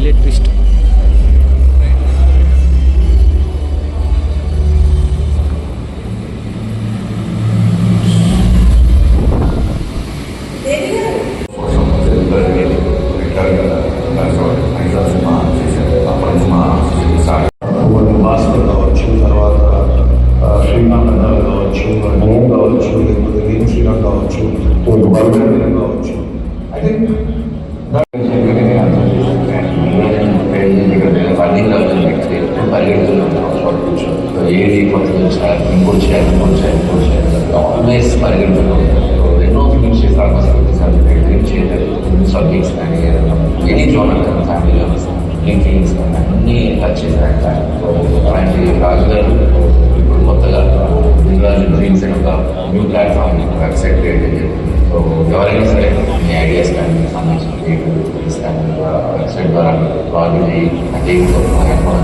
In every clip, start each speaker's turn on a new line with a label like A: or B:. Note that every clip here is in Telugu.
A: Highlight twist.
B: ఏది కొత్తగా చేయాలి, ఇంకోటి చేయాలి, ఆల్వేస్ పరిగెడుతున్నాం. ఎన్నో ఫిలిమ్స్ చేసి ఆల్మోస్ట్ డ్రీమ్ చేయలేదు. సబ్జెక్ట్స్ కానీ ఎనీ జోనర్ కానీ ఫ్యామిలీ జోనర్స్ డ్రీమ్ ఫీలింగ్స్ కానీ అన్నీ టచ్ చేశారు. అలాంటి రాజు గారు ఇప్పుడు కొత్తగా దిల్రాజు డ్రీమ్స్ అని ఒక న్యూ ప్లాట్ఫామ్ వెబ్సైట్ క్రియేట్ చేయాలి. సో ఎవరైనా సరే మీ ఐడియాస్ కానీ సంబంధించిన క్రియేటివిటీస్ కానీ వెబ్సైట్ ద్వారా లాగిన్ అయ్యి టీమ్తో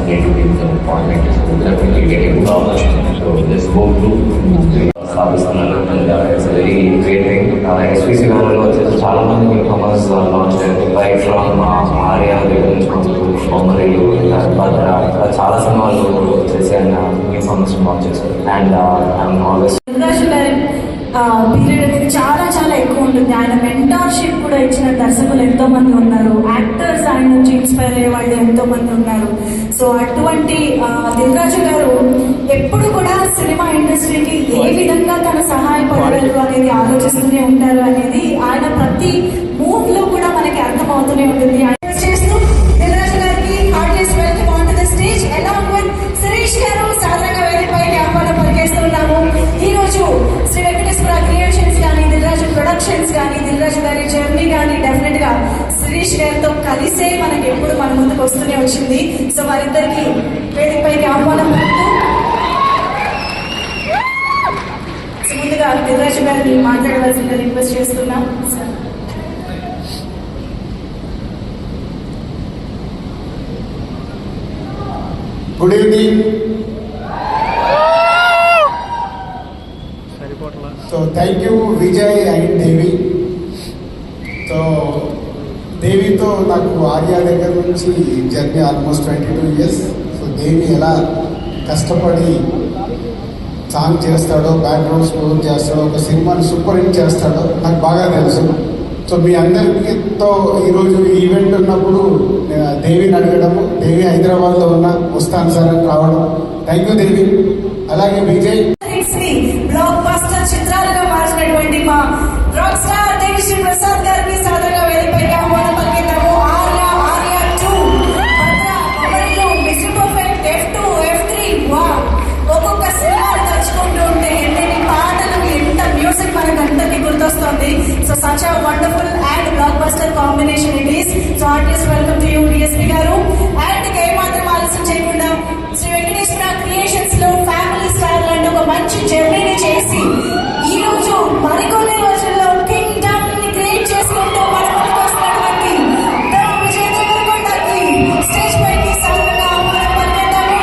B: క్రియేటివ్ టీమ్తో కాంటాక్ట్ చేసుకుంటే getting opportunity. So just go to స్థాపిస్తున్నారు. It's very great thing. ఎస్పీసీ లెవెల్లో వచ్చేసి చాలా మంది న్యూ కమర్స్ లాంచ్ అయ్యారు. రైట్ ఫ్రమ్ ఆర్యా బొమ్మరీలు భద్ర చాలా సినిమాలు వచ్చేసి ఆయన న్యూ కమర్స్ లాంచ్ చేశారు. అండ్ ఆల్వేస్
C: పీరియడ్ అనేది చాలా చాలా ఎక్కువ ఉంటుంది. ఆయన మెంటార్షిప్ కూడా ఇచ్చిన దర్శకులు ఎంతో మంది ఉన్నారు. యాక్టర్స్ ఆయన నుంచి ఇన్స్పైర్ అయ్యే వాళ్ళు ఎంతో మంది ఉన్నారు. సో అటువంటి దిల్రాజు గారు ఎప్పుడు కూడా సినిమా ఇండస్ట్రీకి ఏ విధంగా తను సహాయపడగలరు అనేది ఆలోచిస్తూనే ఉంటారు అనేది ఆయన ప్రతి మూవ్ లో కూడా మనకి అర్థమవుతూనే ఉంటుంది. చేస్తూ దిల్రాజు గారికి artist welcome on to the stage along with Sirish garu సాధారణ వేదికపైకి ఆహ్వానం పలికేస్తున్నాము. ఈ రోజు శ్రీ వెంకటేశ్వర క్రియేషన్స్ కానీ దిల్రాజు ప్రొడక్షన్స్ కానీ దిల్రాజు గారి జర్నీ కానీ డెఫినెట్ గా శిరీష్ గారితో కలిసే మనకి ఎప్పుడు మన ముందుకు వస్తూనే వచ్చింది. సో వారిద్దరికి వేదికపైకి ఆహ్వానం పలుకుతూ ముందుగా దిల్రాజు గారిని మాట్లాడవలసిందిగా రిక్వెస్ట్ చేస్తున్నాం.
D: Good evening. So thank you Vijay and Devi. So దేవితో నాకు ఆర్యా దగ్గర నుంచి journey almost 22 years. So Devi ఎలా కష్టపడి సాంగ్ చేస్తాడో, బ్యాక్గ్రౌండ్ స్కోర్ చేస్తాడో, ఒక సినిమాని సూపర్ హిట్ చేస్తాడో నాకు బాగా తెలుసు. సో మీ అందరితో ఈరోజు ఈవెంట్ ఉన్నప్పుడు దేవిని అడగడము, దేవి హైదరాబాద్లో ఉన్న వస్తాను సార్ అని రావడం. థ్యాంక్ యూ దేవి. అలాగే విజయ్
C: బ్లాక్ బస్టర్ చిత్రాలుగా మార్చినటువంటి మా రాక్ స్టార్ దేవిశ్రీ ప్రసాద్ గారికి సాధారణ వేదికపైకి ఆహ్వానం పలికిద్దాము. Arya 2 mister perfect F2 F3 ఒక్కొక్క సినిమాలు తలుచుకుంటూ ఉంటే ఎన్ని పాటలు, ఎంత మ్యూజిక్ మనకు అందరికీ గుర్తొస్తుంది. So such a wonderful and blockbuster combination it is. So artist welcome to you DSP గారు. అండ్ ఏమాత్రం ఆలస్యం చేయకుండా శ్రీ వెంకటేశ్వర క్రియేషన్స్ లో ఫ్యామిలీ స్టార్ లాంటి ఒక మంచి జర్నీని చేసి ఈ రోజు మరికొన్ని రోజుల్లో కింగ్డమ్ ని క్రియేట్ చేసుకుంటూ మన ముందుకు వస్తున్నటువంటి విజయ్ దేవరకొండకి స్టేజ్ పైకి సాధారణంగా ఆహ్వానం పలికేద్దాము.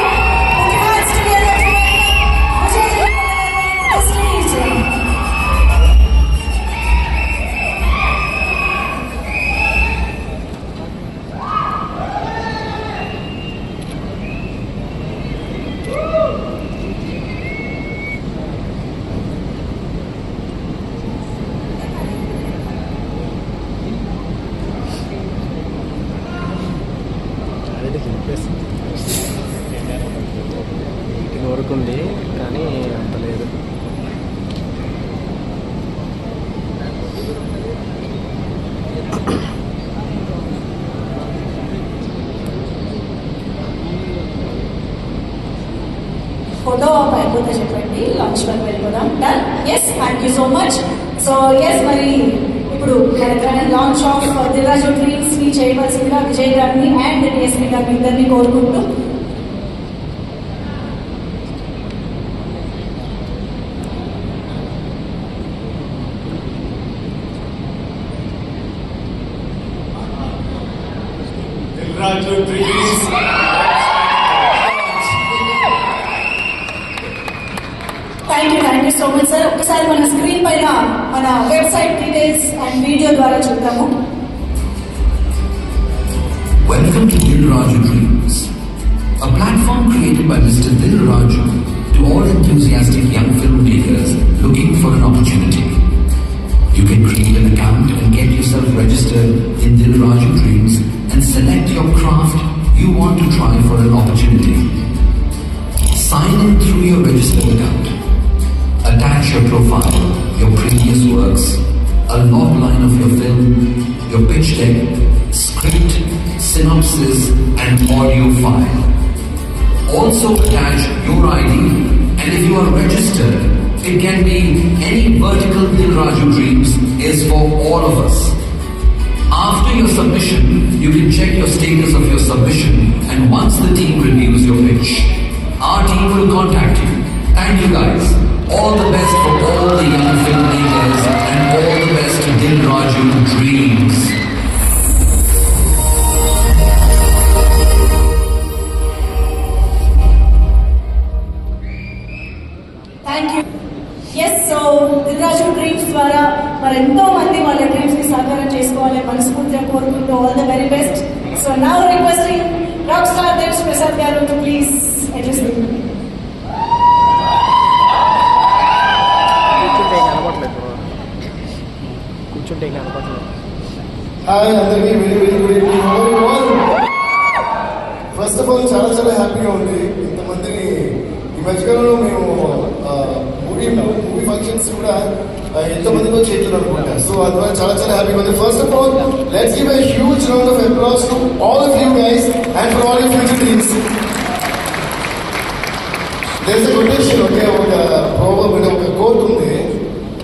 A: వీటిని వరకు ఉంది కానీ అంత లేదు.
C: ఫోటో అయిపోతే చెప్పండి, లాంచ్ వరకు వెళ్ళిపోదాం. Done. Yes, thank you so much. So yes, మరి ఇప్పుడు లాంచ్ ఆఫ్ దిల్రాజు డ్రీమ్స్ ని చేయవలసిందిగా విజయ్ గారిని అండ్ డిఎస్పీ గారిని ఇద్దరిని కోరుకుంటూ
D: Dil Raju dreams
C: thank you so much sir. ఒకసారి మన స్క్రీన్ పైన మన వెబ్సైట్ డీటెయిల్స్ అండ్ వీడియో ద్వారా చూద్దాము.
E: Welcome to Dil Raju Dreams, a platform created by Mr. Dil Raju to all enthusiastic young filmmakers looking for an opportunity. You can create an account and get yourself registered in Dil Raju Dreams and select your craft you want to try for an opportunity. Sign in through your registered account. Attach your profile, your previous works, a log line of your film, your pitch deck, script, synopsis and audio file. Also attach your ID, and if you are registered, it can be any vertical Dil Raju Dreams is for all of us. After your submission, you can check your status of your submission, and once the team reviews your pitch, our team will contact you. Thank you guys. All the best for all the young filmmakers and all the best to Dil Raju Dreams.
C: Thank you. Yes, so Dil Raju dreams ద్వారా మరి ఎంతో మంది వాళ్ళ డ్రీమ్స్ ని సాకారం చేసుకోవాలి మనస్ఫూర్తిగా కోరుకుంటూ all the very best. So now requesting rock star Dev Prasad garu to please address the
A: కూర్చుంటే కనపడలేదు.
D: హాయ్ అందరికీ, very very good evening. First of all చాలా చాలా హ్యాపీగా ఉంది ఇంతమందిని ఈ మధ్యకాలంలో మేము మూవీ ఫంక్షన్స్ కూడా ఎంతమందితో చేయట్లేదు అనుకుంటా. సో అందువల్ల చాలా చాలా హ్యాపీగా ఉంది. First of all let's give a huge round of applause to all of you guys and for all your future dreams. There is a quotation, ఒక ప్రోవర్బ్ అంటే ఒక కోట్ ఉంది.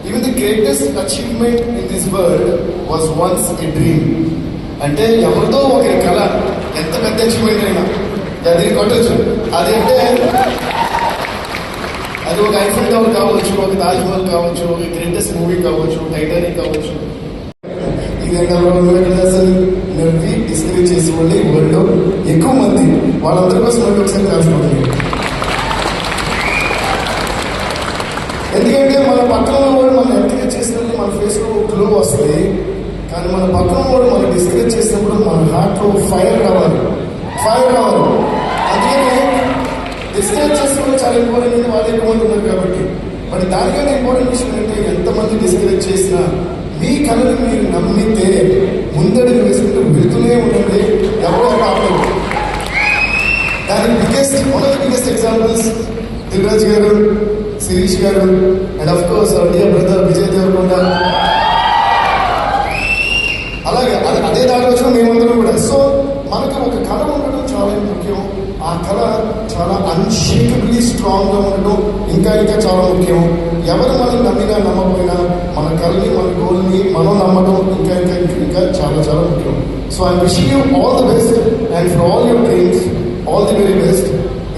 D: Even the greatest achievement in this world was once a dream. అంటే ఎవరితో ఒకరి కళ, ఎంత పెద్ద అచీవ్మెంట్ అయినా అది కొట్టచ్చు. అదంటే అది ఒక ఐఫిల్ టవర్ కావచ్చు, ఒక తాజ్ మహల్ కావచ్చు, ఒక గ్రేటెస్ట్ మూవీ కావచ్చు, టైటానిక్ కావచ్చు. ఇదంటే అసలు నవ్వి డిస్కరేజ్ చేసే వాళ్ళు ఈ వరల్డ్లో ఎక్కువ మంది. వాళ్ళందరి కోసం మళ్ళీ ఒకసారి రాసుకోవాలి. ఎందుకంటే మన పక్కన వాడు మనం ఎంకరేజ్ చేసినప్పుడు మన ఫేస్లో గ్లో వస్తుంది, కానీ మన పక్కన వాడు మనం డిస్కరేజ్ చేసినప్పుడు మన హార్ట్లో ఫైర్ రావాలి. అందుకని డిస్కరేజ్ చేసినప్పుడు చాలా ఇంపార్టెంట్, వాళ్ళు ఎక్కువ మంది ఉన్నారు కాబట్టి. బట్ దానికన్నా ఇంపార్టెంట్ విషయం ఏంటంటే ఎంతమంది డిస్కరేజ్ చేసినా మీ కళను మీరు నమ్మితే ముందడుగు వేసుకుంటూ వెళ్తూనే ఉండండి, ఎవరో ఆపలేదు. దానికి one of the biggest examples Dil Raju garu, Shirish garu, and of course our dear brother Vijay Deverakonda. అలాగే అదే దాంట్లో వచ్చిన మేమందరం కూడా. సో మనకు ఒక కళ ఉండడం చాలా ముఖ్యం. ఆ కళ చాలా అన్షేకబుల్లీ స్ట్రాంగ్గా ఉండడం ఇంకా చాలా ముఖ్యం. ఎవరు మనం నమ్మినా నమ్మకపోయినా మన కళని, మన గోల్ని మనం నమ్మడం ఇంకా చాలా చాలా ముఖ్యం. So I wish you all the best and for all your dreams all the very best.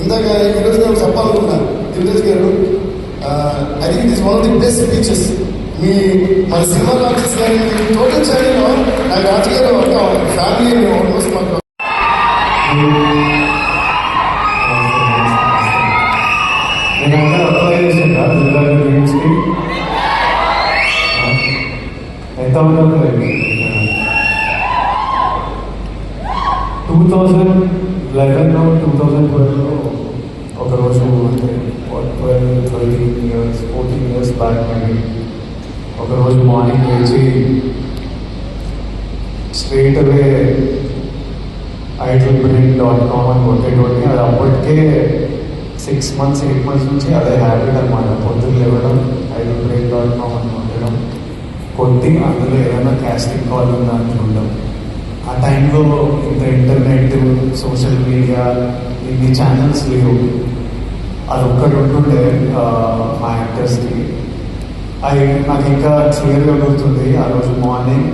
D: ఇందాక ఈరోజు నేను చెప్పాలనుకున్నాను దిల్రాజ్ గారు, I think it is one of the best speeches. మన సినిమా లాంచెస్ కానీ టోటల్ ఛానల్లో నా రాజుగారు ఒక ఫ్యామిలీ ఆల్మోస్ట్ మాకు
F: నేనంతా అప్లై చేసిందా దిల్రాజు డ్రీమ్స్కి? ఎంత ఉందో 2011 2012లో ఒకరోజు అంటే 14 ఇయర్స్ బ్యాక్ అండి, ఒకరోజు మార్నింగ్ లేచి స్ట్రైట్ అవే idlebrain.com అని కొట్టేటోని. అది అప్పటికే 6 months 8 months నుంచి అదే హ్యాబిట్ అనమాట. పొద్దున్న లేవడం, idlebrain.com అని కొట్టడం, కొట్టి అందులో ఏదైనా కాస్టింగ్ కాల్ ఉందా అని చూడడం. ఆ టైంలో ఇంత ఇంటర్నెట్, సోషల్ మీడియా, ఇన్ని ఛానల్స్ లేవు. అది ఒక్కటి ఉంటుండే మా యాక్టర్స్కి. అది నాకు ఇంకా క్లియర్గా గుర్తుంది. ఆ రోజు మార్నింగ్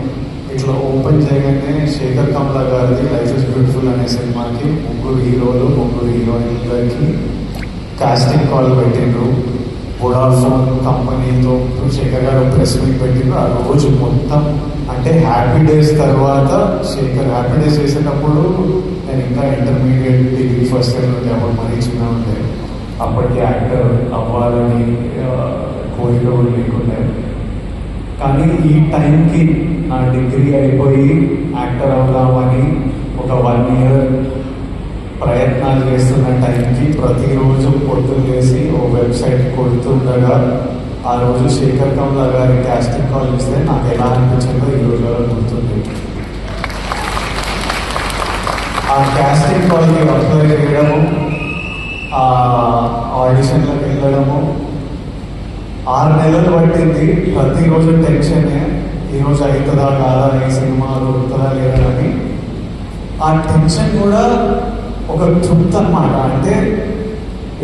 F: ఇట్లా ఓపెన్ చేయగానే శేఖర్ కమలా గారిది లైఫ్ ఇస్ బ్యూటిఫుల్ అనే సినిమాకి 3 హీరోలు 3 హీరోయిన్లకి కాస్టింగ్ కాల్ పెట్టిండ్రు. వోడాఫోన్ కంపెనీతో శేఖర్ గారు ప్రెస్ మీట్ పెట్టిండ్రు. ఆ రోజు మొత్తం అంటే హ్యాపీ డేస్ తర్వాత శేఖర్ హ్యాపీ డేస్ చేసేటప్పుడు నేను ఇంకా ఇంటర్మీడియట్ డిగ్రీ ఫస్ట్ ఇయర్ ఉండే, అప్పుడు మరీ చిన్న ఉండే. అప్పటికి యాక్టర్ అవ్వాలని కోరిక కూడా లేకుండే. కానీ ఈ టైంకి నా డిగ్రీ అయిపోయి యాక్టర్ అవుదామని ఒక 1 year ప్రయత్నాలు చేస్తున్న టైంకి ప్రతిరోజు పొద్దున్న లేసి ఓ వెబ్సైట్ కొడుతుండగా ఆ రోజు శేఖర్ కమలా గారి క్యాస్టింగ్ కాల్ ఇస్తే నాకు ఎలా అనిపించిందో ఈ రోజు వరకు గుర్తుంది. ఆ క్యాస్టింగ్ కాల్కి అప్లై చేయడము, ఆ ఆడిషన్లకు వెళ్ళడము 6 నెలలు పట్టింది. ప్రతిరోజు టెన్షనే, ఈరోజు అవుతుందా కాదా, ఈ సినిమా దొరుకుతుందా లేదా అని. ఆ టెన్షన్ కూడా ఒక తృప్తి అన్నమాట. అంటే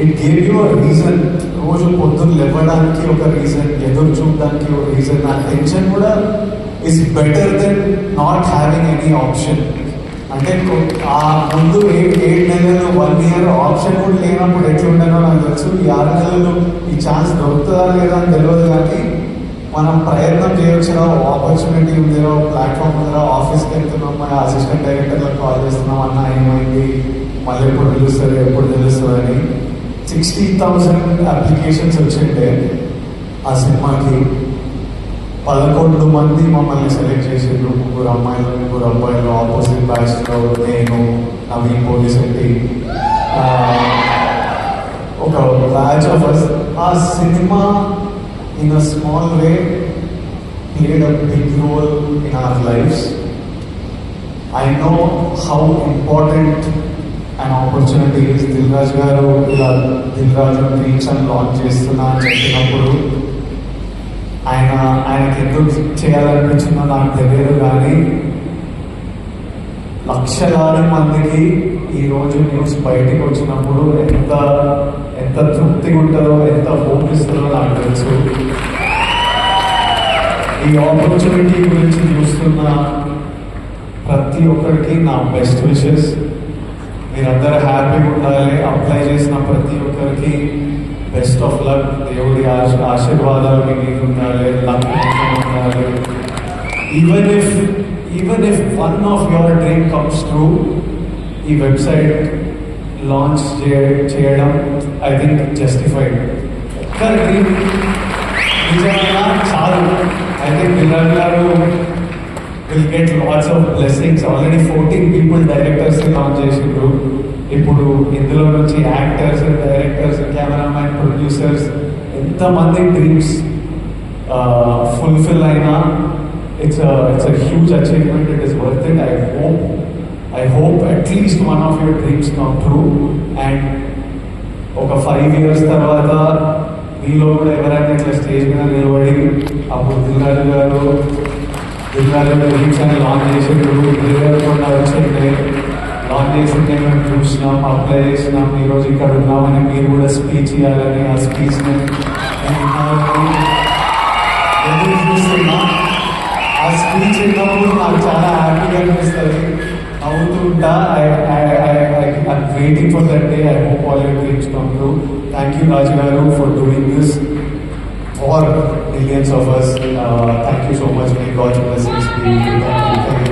F: it gave you a reason. రోజు పొద్దున్న లేవడానికి ఒక రీజన్, ఎదురు చూడడానికి ఒక రీజన్. ఆ టెన్షన్ కూడా is better than not having any option. అంటే ఆ ముందు 7 నెలలు 1 year ఆప్షన్ కూడా లేనప్పుడు ఎట్లుండేనో నాకు తెలుసు. ఈ 6 నెలలు ఈ ఛాన్స్ దొరుకుతుందా లేదా అని తెలియదు, కానీ మనం ప్రయత్నం చేయొచ్చురా, ఆపర్చునిటీ ఉందిరా, ప్లాట్ఫామ్ ఉందిరా, ఆఫీస్కి వెళ్తున్నాం, మన అసిస్టెంట్ డైరెక్టర్లకు కాల్ చేస్తున్నాం, అన్న ఏమైంది, మళ్ళీ ఎప్పుడు తెలుస్తుంది ఎప్పుడు తెలుస్తుంది అని. 60,000 అప్లికేషన్స్ వచ్చింటే ఆ సినిమాకి 11 మంది మమ్మల్ని సెలెక్ట్ చేసిండ్రు. 3 అమ్మాయిలు 3 అబ్బాయిలు, ఆపోజిట్ బ్యాచ్లో నేను, నవీన్ పోలీసెట్టి, ఒక బ్యాచ్ ఆఫ్ అస్. ఆ సినిమా in a small way played a big role in our lives. I know how important an opportunity is. Dil Raju garu ఇలా దిల్ రాజు డ్రీమ్స్ అని లాంచ్ చేస్తున్నా అని చెప్పినప్పుడు ఆయనకి ఎందుకు చేయాలనిపించిందో నాకు తెలియదు, కానీ లక్షలాది మందికి ఈరోజు న్యూస్ బయటకు వచ్చినప్పుడు ఎంత తృప్తిగా ఉంటుందో, ఎంత హోప్ ఇస్తుందో నాకు తెలుసు. ఈ ఆపర్చునిటీ గురించి చూస్తున్న ప్రతి ఒక్కరికి నా బెస్ట్ విషెస్. మీరందరూ హ్యాపీగా ఉండాలి. అప్లై చేసిన ప్రతి ఒక్కరికి బెస్ట్ ఆఫ్ లక్. దేవుడి ఆశీర్వాదాలు మీ మీద ఉండాలి, లక్ ఉండాలి. Even if one of your dream comes true, ఈ వెబ్సైట్ లాంచ్ చేయడం ఐ థింక్ జస్టిఫైడ్. ఒక్క డ్రీమ్ నిజంగా చాలు. ఐ థింక్ విరాట్ గారు will get lots of blessings. Already 14 people directors launch చేసిండ్రు. ఇప్పుడు ఇందులో నుంచి యాక్టర్స్, డైరెక్టర్స్, కెమెరామ్యాన్, ప్రొడ్యూసర్స్ ఎంతమంది డ్రీమ్స్ ఫుల్ఫిల్ అయినా it's a huge achievement. It is worth it. I hope at least one of your dreams come true. And ఒక 5 years తర్వాత మీలో కూడా ఎవరైనా ఇట్లా స్టేజ్ మీద నిలబడి అప్పుడు దిల్ రాజు గారు డ్రీమ్స్ అని లాంచ్ చేసిండ్రు, కూడా వచ్చిండే లాంచ్ చేసిండే మేము చూసినాం, అప్లై చేసినాం, ఈరోజు ఇక్కడ ఉన్నామని మీరు కూడా స్పీచ్ ఇవ్వాలని ఆ స్పీచ్ని ఎదురు చూస్తున్నా. ఆ స్పీచ్ విన్నప్పుడు నాకు చాలా హ్యాపీగా అనిపిస్తుంది, నవ్వుతూ ఉంటా. I'm waiting for that day. I hope all your dreams come true. Thank you, Raj Garu, for doing this for millions of us. Thank you so much. May God's blessings be with you. Thank you.